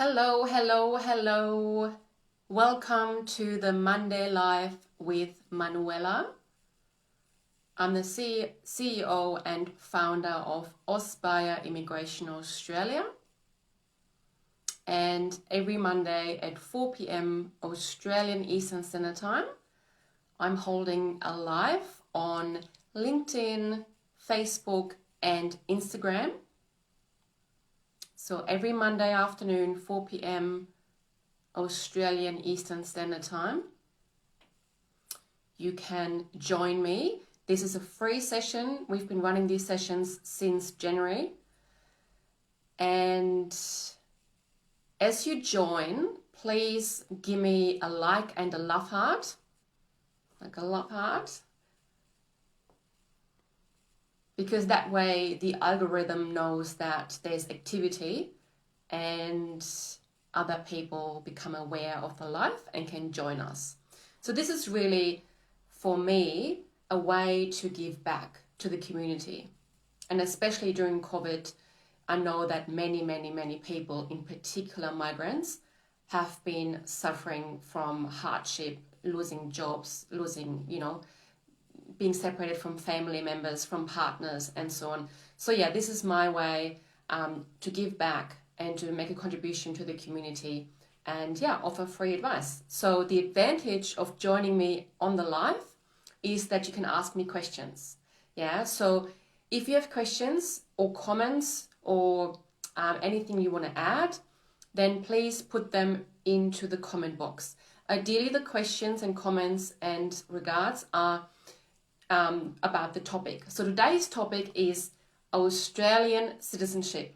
Hello, hello, hello. Welcome to the Monday Live with Manuela. I'm the CEO and founder of Australian Immigration Australia. And every Monday at 4 p.m. Australian Eastern Standard Time, I'm holding a live on LinkedIn, Facebook, and Instagram. So every Monday afternoon, 4 p.m. Australian Eastern Standard Time, you can join me. This is a free session. We've been running these sessions since January. And as you join, please give me a like and a love heart. Like a love heart. Because that way the algorithm knows that there's activity and other people become aware of the live and can join us. So this is really, for me, a way to give back to the community. And especially during COVID, I know that many people, in particular migrants, have been suffering from hardship, losing jobs, losing, being separated from family members, from partners, and so on. So yeah, this is my way to give back and to make a contribution to the community and offer free advice. So the advantage of joining me on the live is that you can ask me questions. So if you have questions or comments or anything you want to add, then please put them into the comment box. Ideally, the questions and comments and regards are about the topic. So today's topic is Australian citizenship.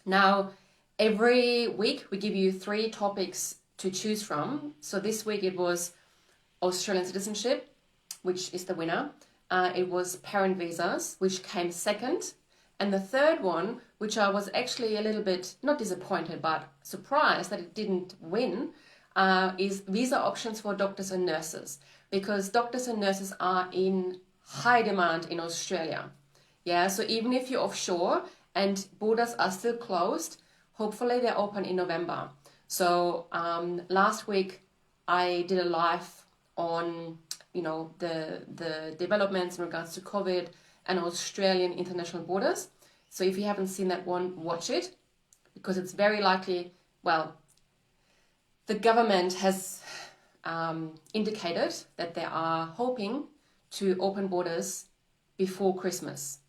Now, every week we give you 3 topics to choose from. So this week it was Australian citizenship, which is the winner. It was parent visas, which came second. And the third one, which I was actually a little bit, not disappointed, but surprised that it didn't win, is visa options for doctors and nurses. Because doctors and nurses are in high demand in Australia. So even if you're offshore and borders are still closed, hopefully they're open in November. So last week I did a live on, the developments in regards to COVID and Australian international borders. So if you haven't seen that one, watch it, because it's very likely, the government has indicated that they are hoping to open borders before Christmas.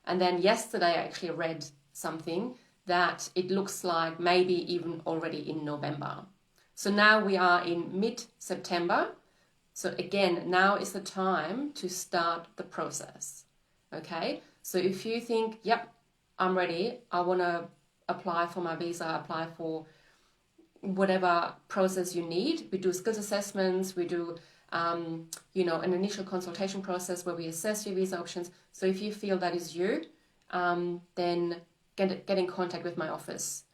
And then yesterday I actually read something that it looks like maybe even already in November. So now we are in mid-September. So again, now is the time to start the process. Okay, so if you think, yep, I'm ready, I want to apply for my visa, apply for whatever process you need. We do skills assessments, we do an initial consultation process where we assess your visa options. So if you feel that is you, then get in contact with my office.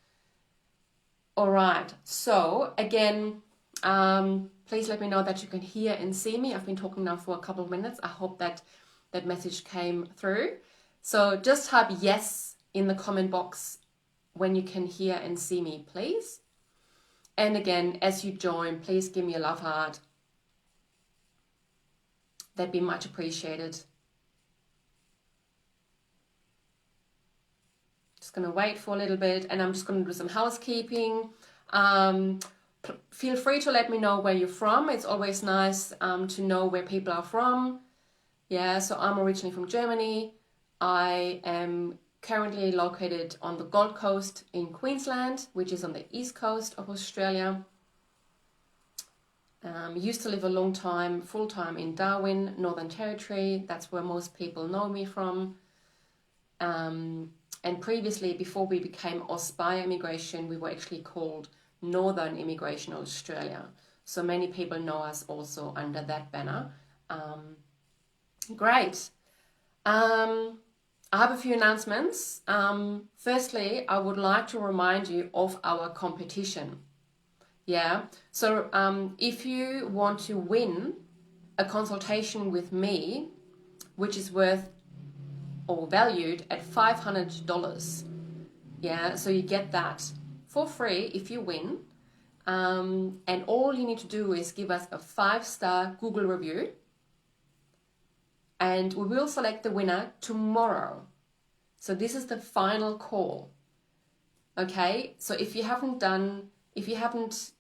All right, so again, please let me know that you can hear and see me. I've been talking now for a couple of minutes. I hope that message came through. So just type yes in the comment box when you can hear and see me, please. And again, as you join, please give me a love heart. That'd be much appreciated. Just going to wait for a little bit, and I'm just going to do some housekeeping. Feel free to let me know where you're from. It's always nice to know where people are from. So I'm originally from Germany. I am currently located on the Gold Coast in Queensland, which is on the east coast of Australia. Used to live a long time, full-time in Darwin, Northern Territory. That's where most people know me from. And previously, before we became Australian Immigration, we were actually called Northern Immigration Australia. So many people know us also under that banner. Great. I have a few announcements. Firstly, I would like to remind you of our competition. So if you want to win a consultation with me, which is worth or valued at $500, so you get that for free if you win. And all you need to do is give us a 5-star Google review. And we will select the winner tomorrow. So this is the final call. Okay, so if you haven't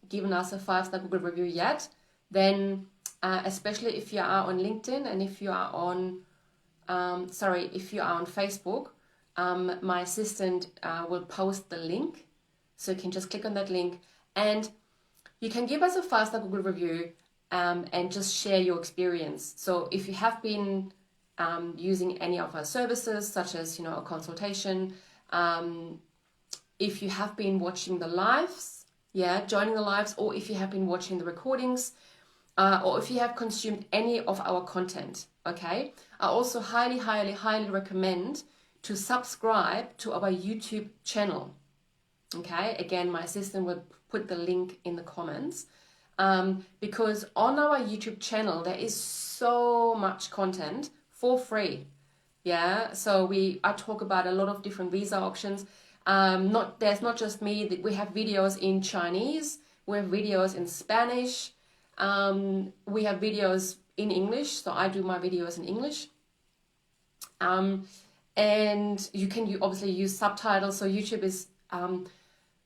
given us a 5-star Google review yet, then especially if you are on LinkedIn and if you are on Facebook, my assistant will post the link. So you can just click on that link and you can give us a 5-star Google review and just share your experience. So if you have been using any of our services, such as, a consultation, if you have been watching the lives, joining the lives, or if you have been watching the recordings, or if you have consumed any of our content, okay? I also highly, highly, highly recommend to subscribe to our YouTube channel, okay? Again, my assistant will put the link in the comments, because on our YouTube channel, there is so much content for free, So I talk about a lot of different visa options. There's not just me, we have videos in Chinese, we have videos in Spanish, we have videos in English, so I do my videos in English. And you can obviously use subtitles, so YouTube is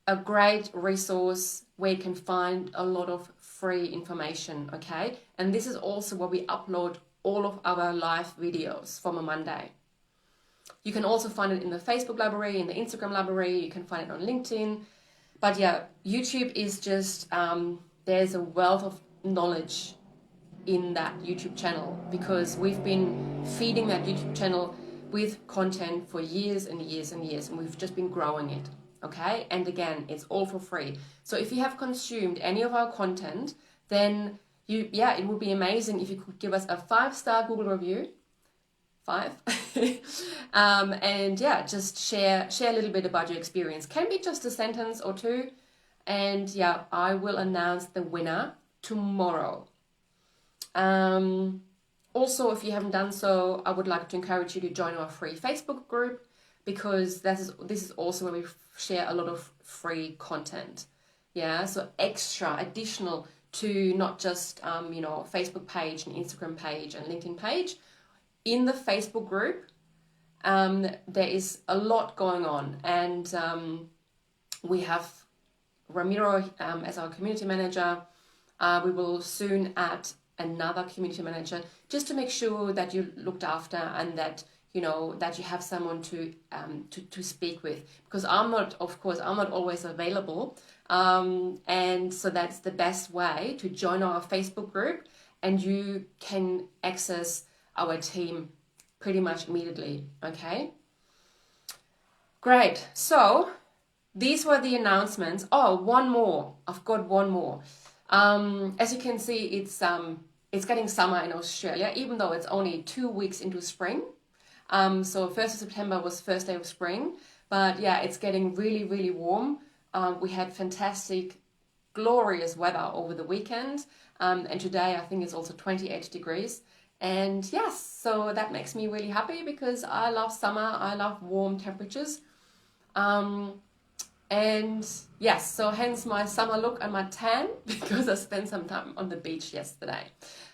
a great resource where you can find a lot of free information, okay? And this is also where we upload all of our live videos from a Monday. You can also find it in the Facebook library, in the Instagram library, you can find it on LinkedIn. But YouTube is just, there's a wealth of knowledge in that YouTube channel because we've been feeding that YouTube channel with content for years and years and years, and we've just been growing it, okay? And again, it's all for free. So if you have consumed any of our content, then it would be amazing if you could give us a 5-star Google review, 5, and just share a little bit about your experience. Can be just a sentence or two, and I will announce the winner tomorrow. Also, if you haven't done so, I would like to encourage you to join our free Facebook group, because this is also where we share a lot of free content. So additional to not just Facebook page and Instagram page and LinkedIn page. In the Facebook group, there is a lot going on, and we have Ramiro as our community manager. We will soon add another community manager just to make sure that you're looked after and that that you have someone to speak with, because I'm not always available, and so that's the best way to join our Facebook group, and you can access our team pretty much immediately. Okay, great. So these were the announcements. One more. I've got one more. As you can see, it's getting summer in Australia, even though it's only 2 weeks into spring. So 1st of September was first day of spring, but it's getting really, really warm. We had fantastic, glorious weather over the weekend, and today I think it's also 28 degrees. And yes, so that makes me really happy because I love summer, I love warm temperatures. And yes, so hence my summer look and my tan, because I spent some time on the beach yesterday.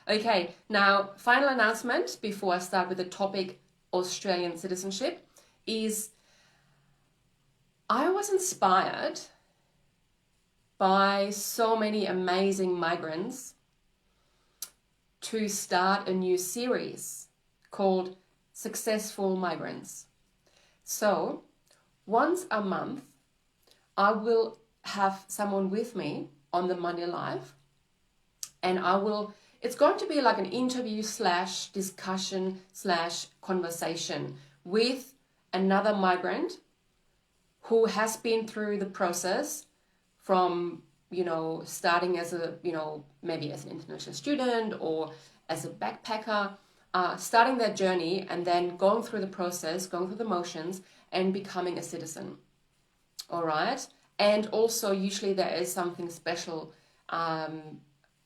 Okay, now final announcement before I start with the topic Australian citizenship is I was inspired by so many amazing migrants to start a new series called Successful Migrants. So once a month, I will have someone with me on the Monday Live, and it's going to be like an interview / discussion / conversation with another migrant who has been through the process from, starting as maybe as an international student or as a backpacker, starting their journey and then going through the process, going through the motions and becoming a citizen. All right. And also usually there is something special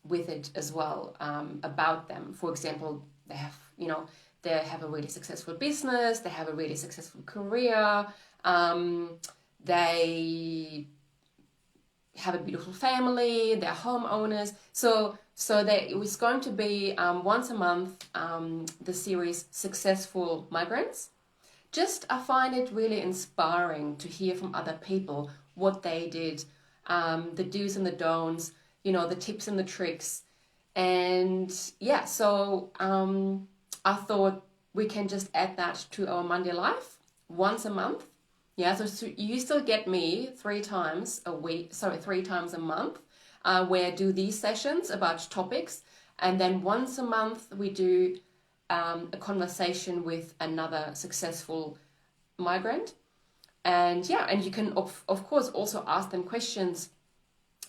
with it as well, about them. For example, they have a really successful business, they have a really successful career, they have a beautiful family, they're homeowners. So it was going to be once a month, the series Successful Migrants. Just I find it really inspiring to hear from other people what they did, the do's and the don'ts, the tips and the tricks. And yeah, so I thought we can just add that to our Monday life once a month. Yeah, so you still get me 3 times a month, where I do these sessions about topics. And then once a month we do a conversation with another successful migrant. And yeah, and you can of course also ask them questions.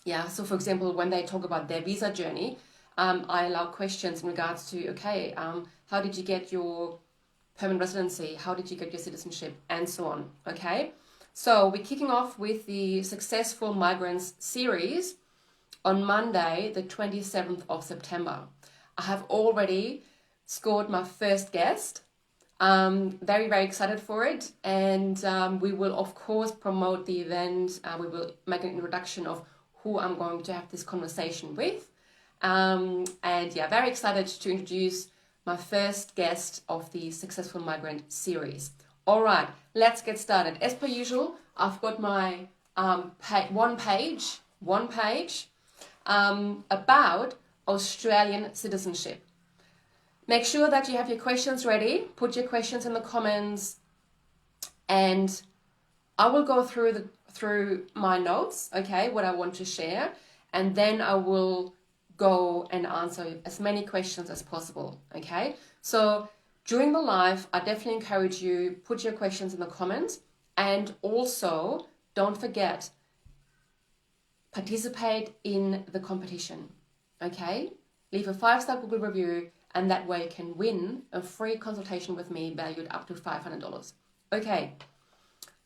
Yeah, so for example, when they talk about their visa journey, I allow questions in regards to, okay, how did you get your permanent residency? How did you get your citizenship? And so on, okay? So we're kicking off with the Successful Migrants series on Monday, the 27th of September. I have already scored my first guest. Very, very excited for it. And we will, of course, promote the event. We will make an introduction of who I'm going to have this conversation with. And yeah, very excited to introduce my first guest of the Successful Migrant series. All right, let's get started. As per usual, I've got my one page about Australian citizenship. Make sure that you have your questions ready. Put your questions in the comments, and I will go through my notes, okay, what I want to share, and then I will go and answer as many questions as possible, okay? So during the live, I definitely encourage you, put your questions in the comments, and also don't forget, participate in the competition, okay? Leave a 5-star Google review, and that way you can win a free consultation with me valued up to $500. Okay,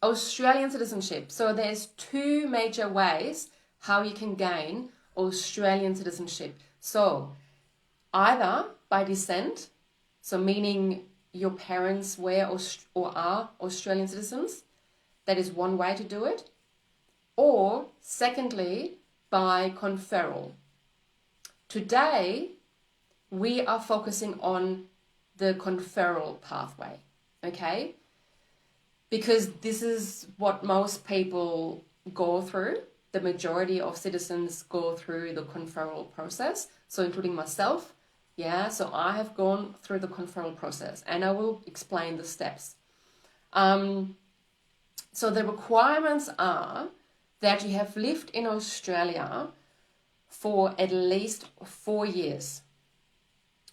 Australian citizenship. So there's 2 major ways how you can gain Australian citizenship. So either by descent, so meaning your parents were or are Australian citizens, that is one way to do it. Or secondly, by conferral. Today, we are focusing on the conferral pathway, okay? Because this is what most people go through. The majority of citizens go through the conferral process, so including myself. Yeah, so I have gone through the conferral process, and I will explain the steps. So the requirements are that you have lived in Australia for at least 4 years.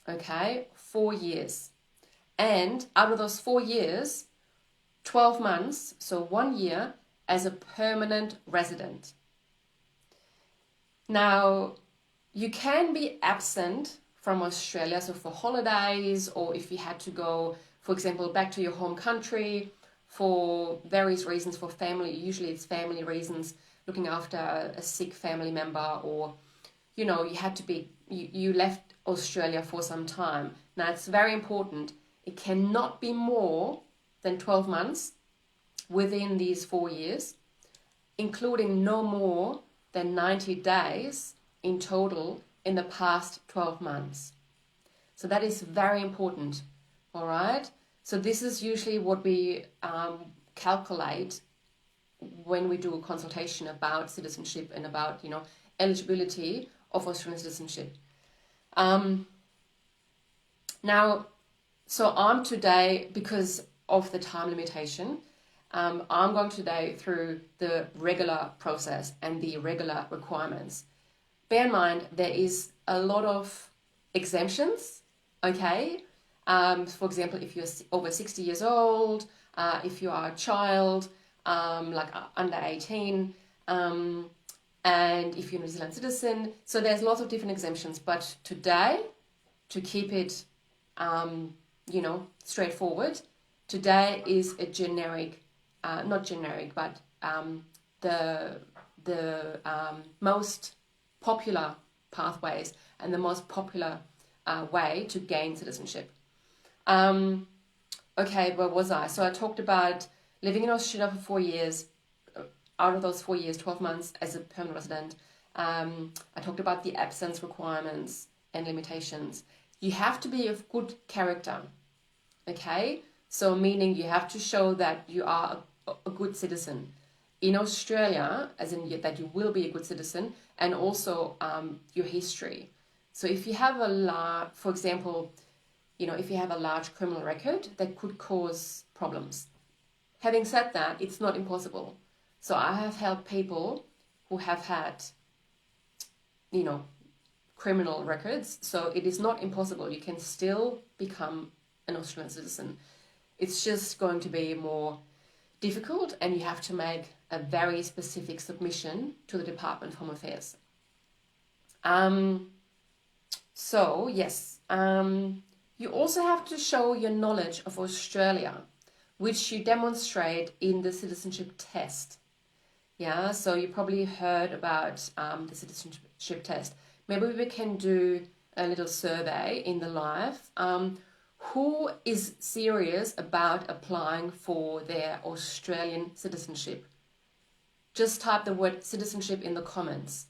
Okay, 4 years. And out of those 4 years, 12 months, so 1 year, as a permanent resident. Now, you can be absent from Australia, so for holidays, or if you had to go, for example, back to your home country for various reasons, for family, usually it's family reasons, looking after a sick family member, or, you had to be, you left Australia for some time. Now, it's very important. It cannot be more than 12 months within these 4 years, including no more than 90 days in total in the past 12 months. So that is very important, all right? So this is usually what we calculate when we do a consultation about citizenship and about, eligibility of Australian citizenship. Now, so I'm today, because of the time limitation, I'm going today through the regular process and the regular requirements. Bear in mind, there is a lot of exemptions, okay? For example, if you're over 60 years old, if you are a child, like under 18, and if you're a New Zealand citizen. So there's lots of different exemptions. But today, to keep it, straightforward, today is a generic, not generic, but the most popular pathways and the most popular way to gain citizenship. Okay, where was I? So I talked about living in Australia for 4 years. out of those 4 years, 12 months as a permanent resident. I talked about the absence requirements and limitations. You have to be of good character, okay? So meaning you have to show that you are a good citizen. In Australia, as in that you will be a good citizen, and also your history. So if you have for example, if you have a large criminal record, that could cause problems. Having said that, it's not impossible. So I have helped people who have had, criminal records. So it is not impossible. You can still become an Australian citizen. It's just going to be more difficult, and you have to make a very specific submission to the Department of Home Affairs. So yes, you also have to show your knowledge of Australia, which you demonstrate in the citizenship test. Yeah, so you probably heard about the citizenship test. Maybe we can do a little survey in the live. Who is serious about applying for their Australian citizenship? Just type the word citizenship in the comments.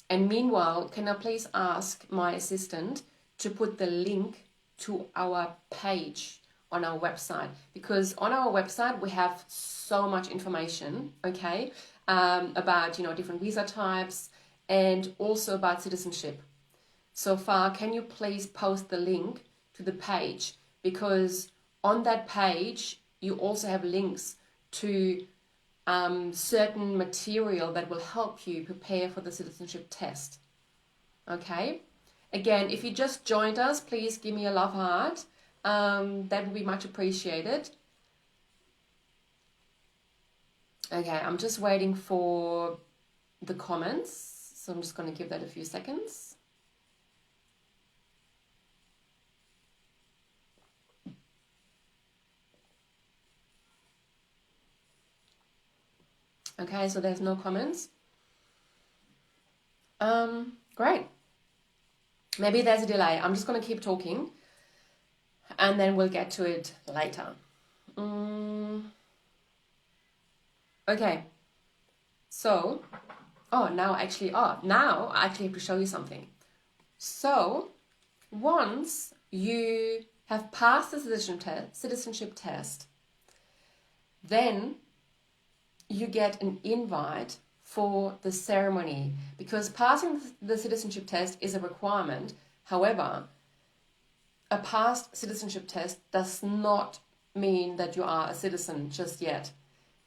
And meanwhile, can I please ask my assistant to put the link to our page on our website? Because on our website, we have so much information, okay, about, different visa types and also about citizenship. So far, can you please post the link to the page? Because on that page, you also have links to certain material that will help you prepare for the citizenship test. Okay? Again, if you just joined us, please give me a love heart. That would be much appreciated. Okay, I'm just waiting for the comments. So I'm just going to give that a few seconds. Okay, so there's no comments. Great. Maybe there's a delay. I'm just going to keep talking and then we'll get to it later. Okay. So, now I actually have to show you something. So, once you have passed the citizenship test, then you get an invite for the ceremony, because passing the citizenship test is a requirement. However, a passed citizenship test does not mean that you are a citizen just yet.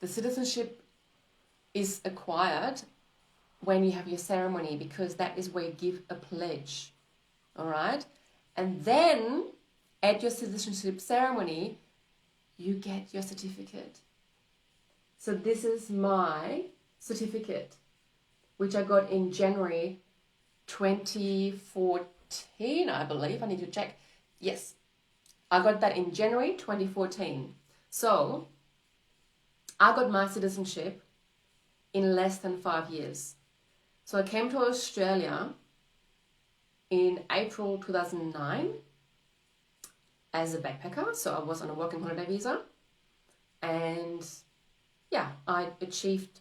The citizenship is acquired when you have your ceremony, because that is where you give a pledge. All right? And then at your citizenship ceremony, you get your certificate. So this is my certificate, which I got in January 2014, I believe. I need to check. Yes, I got that in January 2014. So I got my citizenship in less than 5 years. So I came to Australia in April 2009 as a backpacker. So I was on a working holiday visa, and I achieved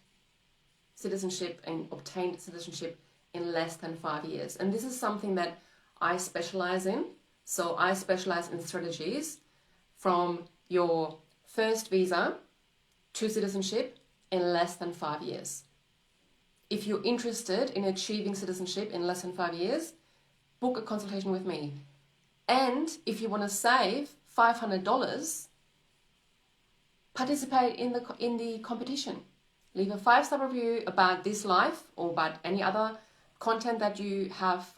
citizenship and obtained citizenship in less than 5 years. And this is something that I specialize in. So I specialize in strategies from your first visa to citizenship in less than 5 years. If you're interested in achieving citizenship in less than 5 years, book a consultation with me. And if you want to save $500, participate in the competition. Leave a 5-star review about this live or about any other content that you have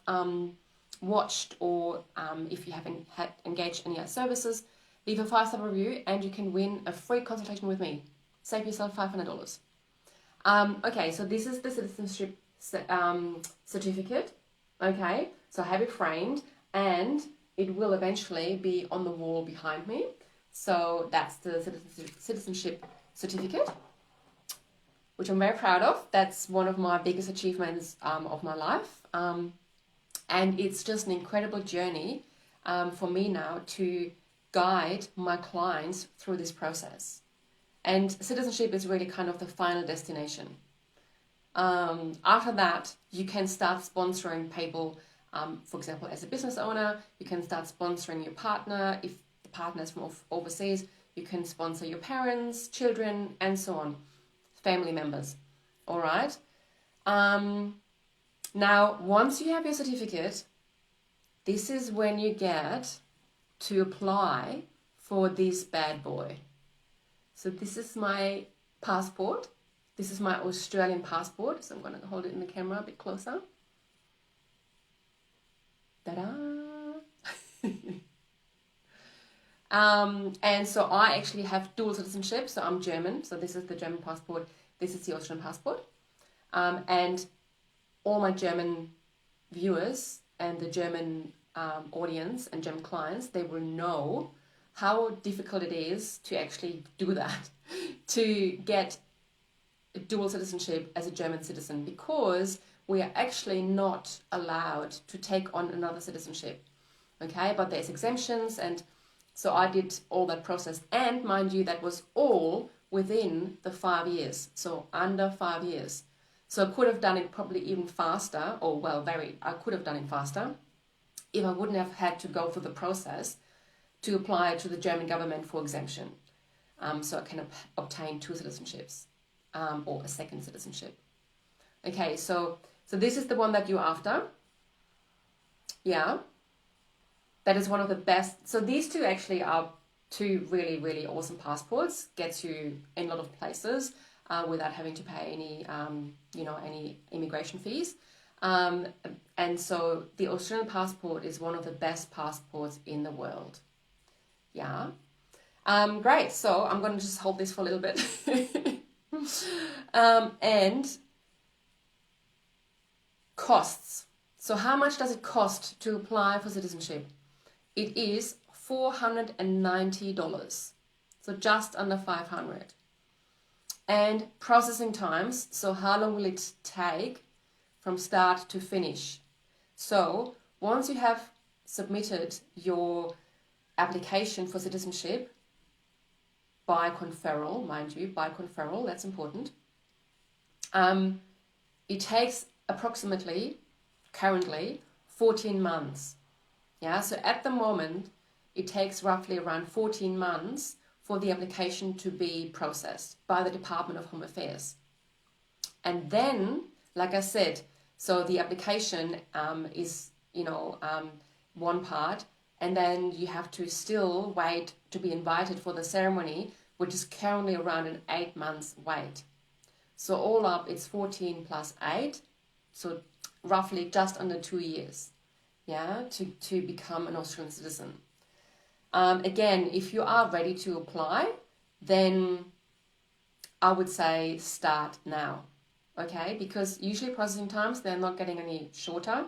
watched, or if you haven't engaged any other services, leave a 5-star review and you can win a free consultation with me. Save yourself $500. Okay, so this is the citizenship certificate. Okay, so I have it framed and it will eventually be on the wall behind me. So that's the citizenship certificate, which I'm very proud of. That's one of my biggest achievements of my life. And it's just an incredible journey for me now to guide my clients through this process. And citizenship is really kind of the final destination. After that, you can start sponsoring people. For example, as a business owner, you can start sponsoring your partner. If the partner is from overseas, you can sponsor your parents, children, and so on, family members. All right. Now, once you have your certificate, this is when you get to apply for this bad boy. So this is my passport. This is my Australian passport. So I'm going to hold it in the camera a bit closer. Ta-da! And so I actually have dual citizenship. So I'm German. So this is the German passport. This is the Australian passport. And all my German viewers and the German audience and German clients, they will know how difficult it is to actually do that, to get dual citizenship as a German citizen, because we are actually not allowed to take on another citizenship. Okay, but there's exemptions, and so I did all that process. And mind you, that was all within the 5 years, so under 5 years. So I could have done it probably even faster, I could have done it faster if I wouldn't have had to go through the process to apply to the German government for exemption. So I can obtain two citizenships or a second citizenship. Okay, so this is the one that you're after. Yeah, that is one of the best. So these two actually are two really, really awesome passports. Gets you in a lot of places without having to pay any immigration fees. And so the Australian passport is one of the best passports in the world. Yeah. Great. So I'm going to just hold this for a little bit. And costs. So how much does it cost to apply for citizenship? It is $490. So just under $500. And processing times. So how long will it take from start to finish? So once you have submitted your application for citizenship by conferral, mind you, by conferral, that's important. It takes approximately, currently, 14 months. Yeah, so at the moment, it takes roughly around 14 months for the application to be processed by the Department of Home Affairs. And then, like I said, so the application is, one part, and then you have to still wait to be invited for the ceremony, which is currently around an 8 months wait. So all up, it's 14 plus 8, so roughly just under 2 years, yeah, to become an Australian citizen. Again, if you are ready to apply, then I would say start now, okay? Because usually processing times, they're not getting any shorter.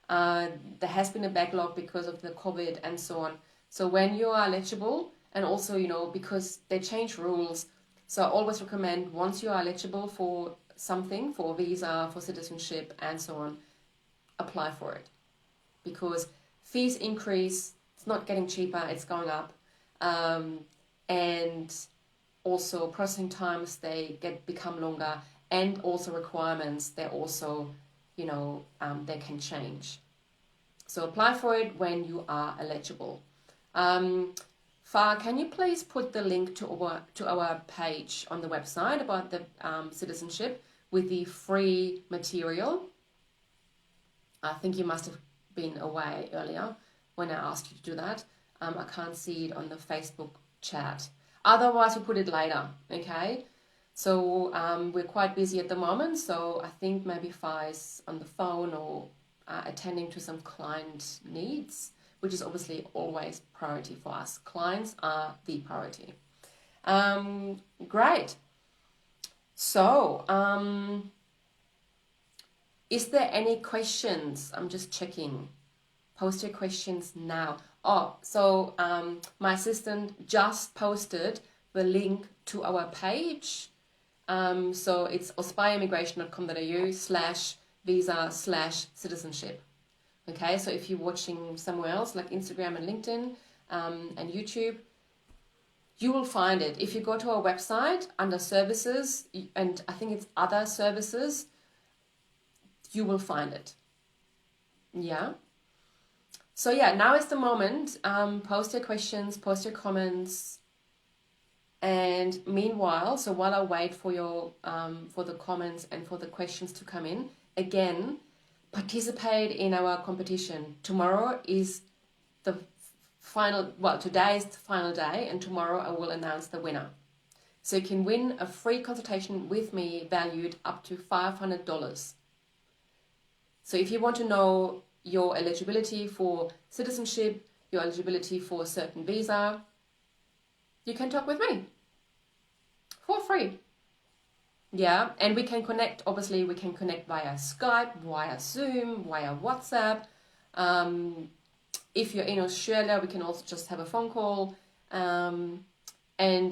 There has been a backlog because of the COVID and so on. So when you are eligible, and also, because they change rules, so I always recommend once you are eligible for something, for a visa, for citizenship, and so on, apply for it. Because fees increase, it's not getting cheaper, it's going up. And also processing times, they become longer, and also requirements, they're also, they can change. So apply for it when you are eligible. Far, can you please put the link to our page on the website about the citizenship with the free material? I think you must have been away earlier when I asked you to do that. I can't see it on the Facebook chat. Otherwise, we'll put it later, okay? So we're quite busy at the moment, so I think maybe Fai's on the phone or attending to some client needs, which is obviously always priority for us. Clients are the priority. Great. So, is there any questions? I'm just checking. Post your questions now. Oh, so my assistant just posted the link to our page. So it's aspiremigration.com.au/visa/citizenship. Okay, so if you're watching somewhere else like Instagram and LinkedIn and YouTube, you will find it. If you go to our website under services, and I think it's other services, you will find it. Yeah. So yeah, now is the moment. Post your questions, post your comments. And meanwhile, so while I wait for your for the comments and for the questions to come in, again, participate in our competition. Tomorrow is the final, well, today is the final day, and tomorrow I will announce the winner. So you can win a free consultation with me valued up to $500. So if you want to know your eligibility for citizenship, your eligibility for a certain visa, you can talk with me for free. Yeah, and we can connect, obviously we can connect via Skype, via Zoom, via WhatsApp. If you're in Australia, we can also just have a phone call. And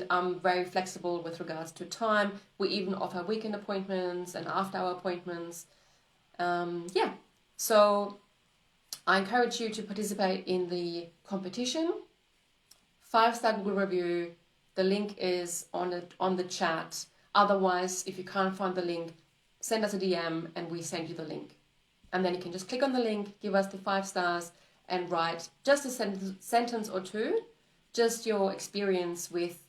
I'm very flexible with regards to time. We even offer weekend appointments and after-hour appointments. Yeah, so I encourage you to participate in the competition. 5-star Google review. The link is on the chat. Otherwise, if you can't find the link, send us a DM and we send you the link. And then you can just click on the link, give us the 5 stars, and write just a sentence or two, just your experience with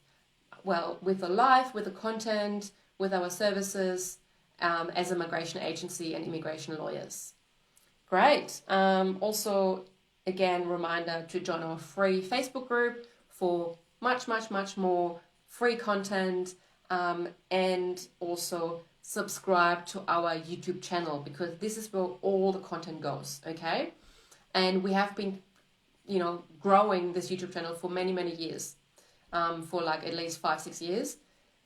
the life, with the content, with our services as a migration agency and immigration lawyers. Great. Also, again, reminder to join our free Facebook group for much more free content, and also subscribe to our YouTube channel, because this is where all the content goes, okay? And we have been, growing this YouTube channel for many years, for like at least 5-6 years.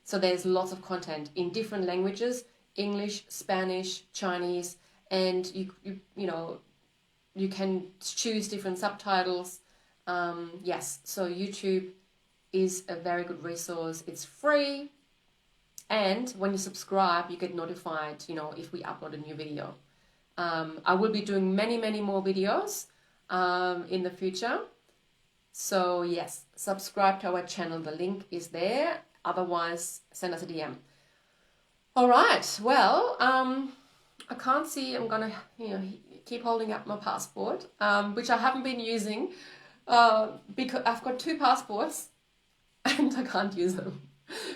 So there's lots of content in different languages, English, Spanish, Chinese, and you can choose different subtitles. Yes, so YouTube is a very good resource. It's free, and when you subscribe, you get notified, if we upload a new video. I will be doing many more videos in the future. So yes, subscribe to our channel. The link is there. Otherwise, send us a DM. All right. Well, I can't see. I'm gonna, keep holding up my passport, which I haven't been using, because I've got 2 passports, and I can't use them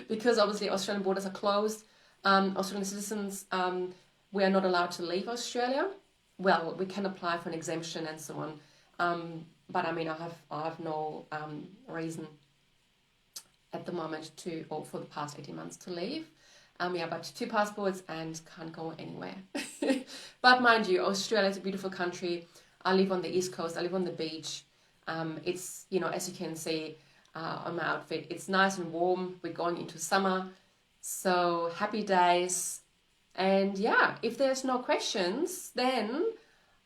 because obviously Australian borders are closed. Australian citizens, we are not allowed to leave Australia. Well, we can apply for an exemption and so on. But I mean, I have no reason at the moment or for the past 18 months to leave. But 2 passports and can't go anywhere. But mind you, Australia is a beautiful country. I live on the East Coast. I live on the beach. It's, as you can see on my outfit, it's nice and warm. We're going into summer. So happy days. And yeah, if there's no questions, then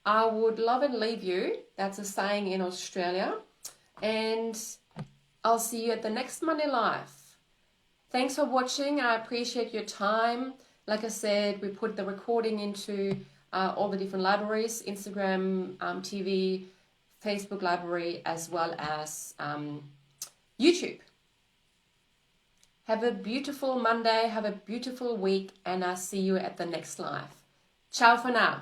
I would love and leave you. That's a saying in Australia. And I'll see you at the next Monday Live. Thanks for watching. I appreciate your time. Like I said, we put the recording into all the different libraries, Instagram, TV, Facebook library, as well as YouTube. Have a beautiful Monday. Have a beautiful week. And I'll see you at the next live. Ciao for now.